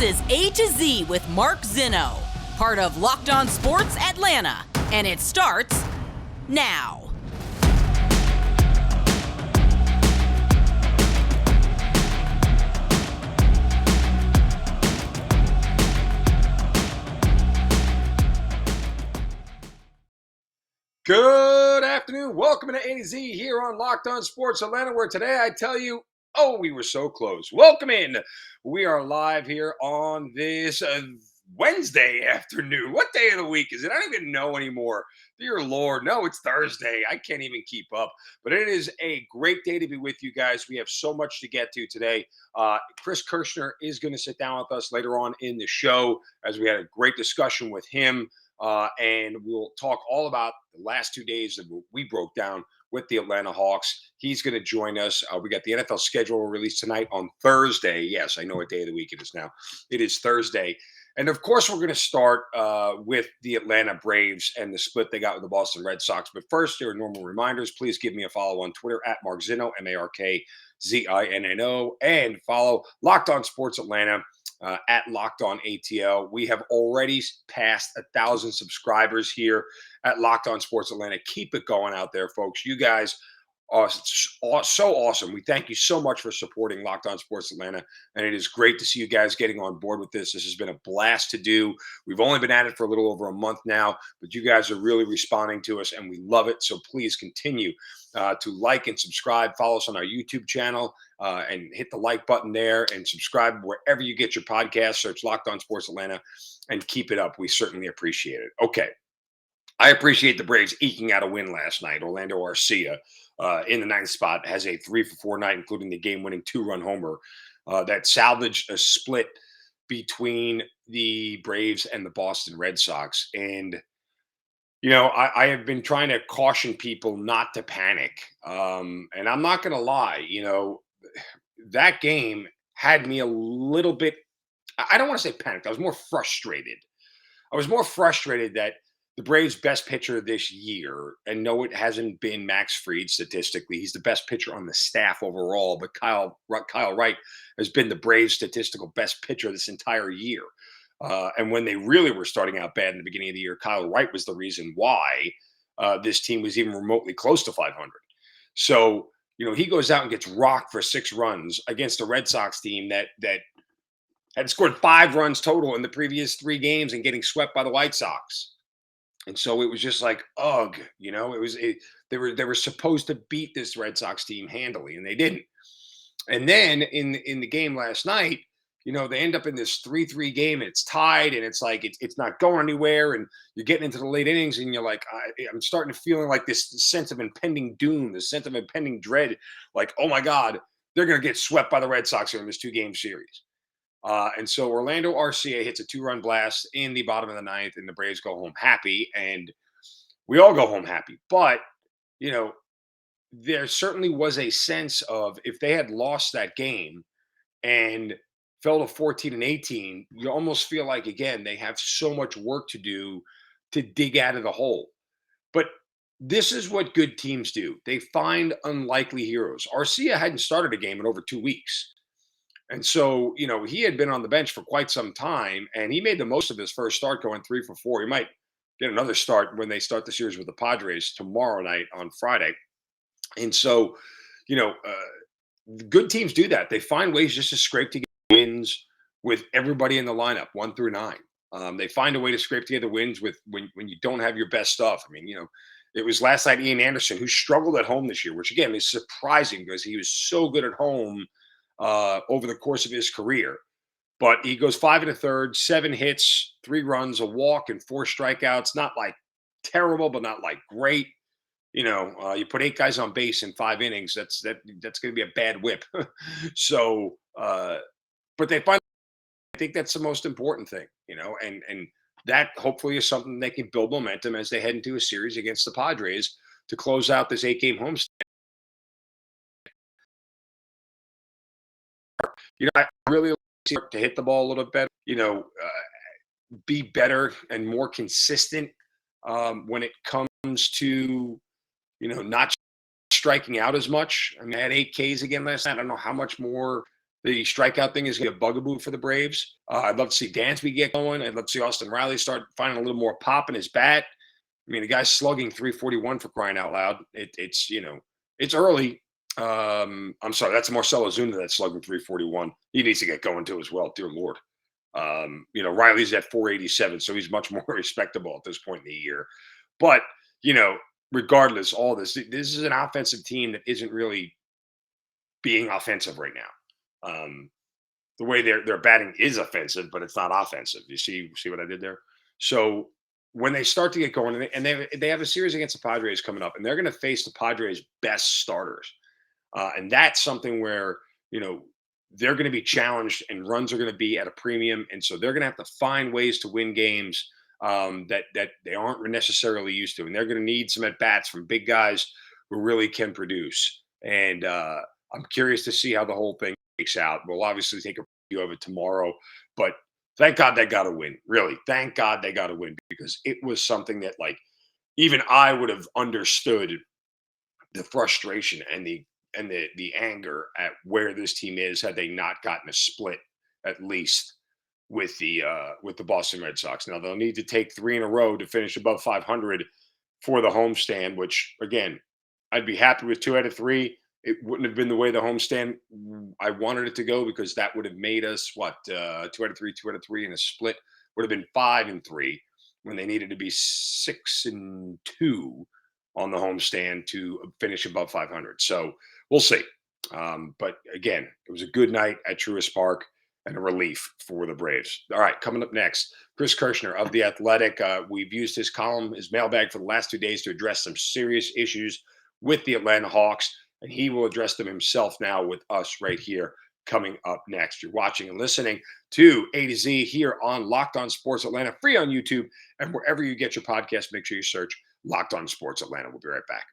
This is A to Z with Mark Zinno, part of Locked On Sports Atlanta, and it starts now. Good afternoon. Welcome to A to Z here on Locked On Sports Atlanta, where today I tell you, we were so close. Welcome in. We are live here on this Wednesday afternoon. What day of the week is it? I don't even know anymore. Dear Lord, no, it's Thursday. I can't even keep up. But it is a great day to be with you guys. We have so much to get to today. Chris Kirschner is going to sit down with us later on in the show, as we had a great discussion with him. And we'll talk all about the last 2 days that we broke down with the Atlanta Hawks. He's going to join us. We got the NFL schedule released tonight on Thursday. Yes, I know what day of the week it is now. It is Thursday. And of course, we're going to start with the Atlanta Braves and the split they got with the Boston Red Sox. But first, there are normal reminders. Please give me a follow on Twitter at Mark Zinno, MarkZinno, and follow Locked On Sports Atlanta at Locked On ATL. We have already passed 1,000 subscribers here at Locked On Sports Atlanta. Keep it going out there, folks. You guys are so awesome. We thank you so much for supporting Locked On Sports Atlanta, and it is great to see you guys getting on board with this. This has been a blast to do. We've only been at it for a little over a month now, but you guys are really responding to us, and we love it. So please continue to like and subscribe. Follow us on our YouTube channel and hit the like button there, and subscribe wherever you get your podcast. Search Locked On Sports Atlanta and keep it up. We certainly appreciate it. Okay. I appreciate the Braves eking out a win last night. Orlando Arcia in the ninth spot has a 3-for-4 night, including the game-winning 2-run homer that salvaged a split between the Braves and the Boston Red Sox. And, you know, I have been trying to caution people not to panic. And I'm not going to lie, you know, that game had me a little bit, I don't want to say panicked. I was more frustrated. That the Braves' best pitcher this year, and no, it hasn't been Max Fried statistically. He's the best pitcher on the staff overall, but Kyle Wright has been the Braves' statistical best pitcher this entire year. And when they really were starting out bad in the beginning of the year, Kyle Wright was the reason why this team was even remotely close to 500. So, you know, he goes out and gets rocked for 6 runs against a Red Sox team that had scored 5 runs total in the previous 3 games and getting swept by the White Sox. And so it was just like, ugh, you know, they were supposed to beat this Red Sox team handily, and they didn't. And then in the game last night, you know, they end up in this 3-3 game, and it's tied, and it's like it's not going anywhere, and you're getting into the late innings, and you're like, I'm starting to feel like this sense of impending doom, this sense of impending dread, like, oh my God, they're going to get swept by the Red Sox here in this 2-game series. And so Orlando Arcia hits a 2-run blast in the bottom of the ninth, and the Braves go home happy, and we all go home happy. But, you know, there certainly was a sense of, if they had lost that game and fell to 14 and 18, you almost feel like, again, they have so much work to do to dig out of the hole. But this is what good teams do. They find unlikely heroes. Arcia hadn't started a game in over 2 weeks. And so, you know, he had been on the bench for quite some time, and he made the most of his first start going 3-for-4. He might get another start when they start the series with the Padres tomorrow night on Friday. And so, you know, good teams do that. They find ways just to scrape together wins with everybody in the lineup, 1 through 9. They find a way to scrape together wins with when you don't have your best stuff. I mean, you know, it was last night Ian Anderson, who struggled at home this year, which again is surprising because he was so good at home over the course of his career. But he goes 5 1/3, 7 hits, 3 runs, a walk, and 4 strikeouts. Not like terrible, but not like great. You know, you put 8 guys on base in 5 innings. That's going to be a bad whip. So, but they finally, I think that's the most important thing. You know, and that hopefully is something they can build momentum as they head into a series against the Padres to close out this 8-game homestand. You know, I really like to hit the ball a little better, you know, be better and more consistent when it comes to, you know, not striking out as much. I mean, I had 8 Ks again last night. I don't know how much more The strikeout thing is going to be a bugaboo for the Braves. I'd love to see Dansby get going. I'd love to see Austin Riley start finding a little more pop in his bat. I mean, the guy's slugging 341 for crying out loud. It's early. I'm sorry, that's Marcelo Zuna that's slugging 341. He needs to get going too as well. Dear Lord. Riley's at 487, so he's much more respectable at this point in the year. But you know, regardless, all this is an offensive team that isn't really being offensive right now. The way their batting is offensive, but it's not offensive. You see what I did there? So when they start to get going, and they have a series against the Padres coming up, and they're going to face the Padres' best starters, and that's something where they're going to be challenged, and runs are going to be at a premium, and so they're going to have to find ways to win games that they aren't necessarily used to, and they're going to need some at bats from big guys who really can produce. And I'm curious to see how the whole thing shakes out. We'll obviously take a preview of it tomorrow, but thank God they got to win. Really, thank God they got to win, because it was something that, like, even I would have understood the frustration and the anger at where this team is had they not gotten a split at least with the Boston Red Sox. Now they'll need to take 3 in a row to finish above 500 for the homestand, which again, I'd be happy with 2 out of 3. It wouldn't have been the way the homestand I wanted it to go, because that would have made us 2 out of 3, 2 out of 3, and a split would have been 5 and 3 when they needed to be 6 and 2 on the homestand to finish above 500. So we'll see. But again, it was a good night at Truist Park and a relief for the Braves. All right, coming up next, Chris Kirschner of The Athletic. We've used his column, his mailbag, for the last 2 days to address some serious issues with the Atlanta Hawks, and he will address them himself now with us right here coming up next. You're watching and listening to A to Z here on Locked On Sports Atlanta, free on YouTube, and wherever you get your podcast, make sure you search Locked On Sports Atlanta. We'll be right back.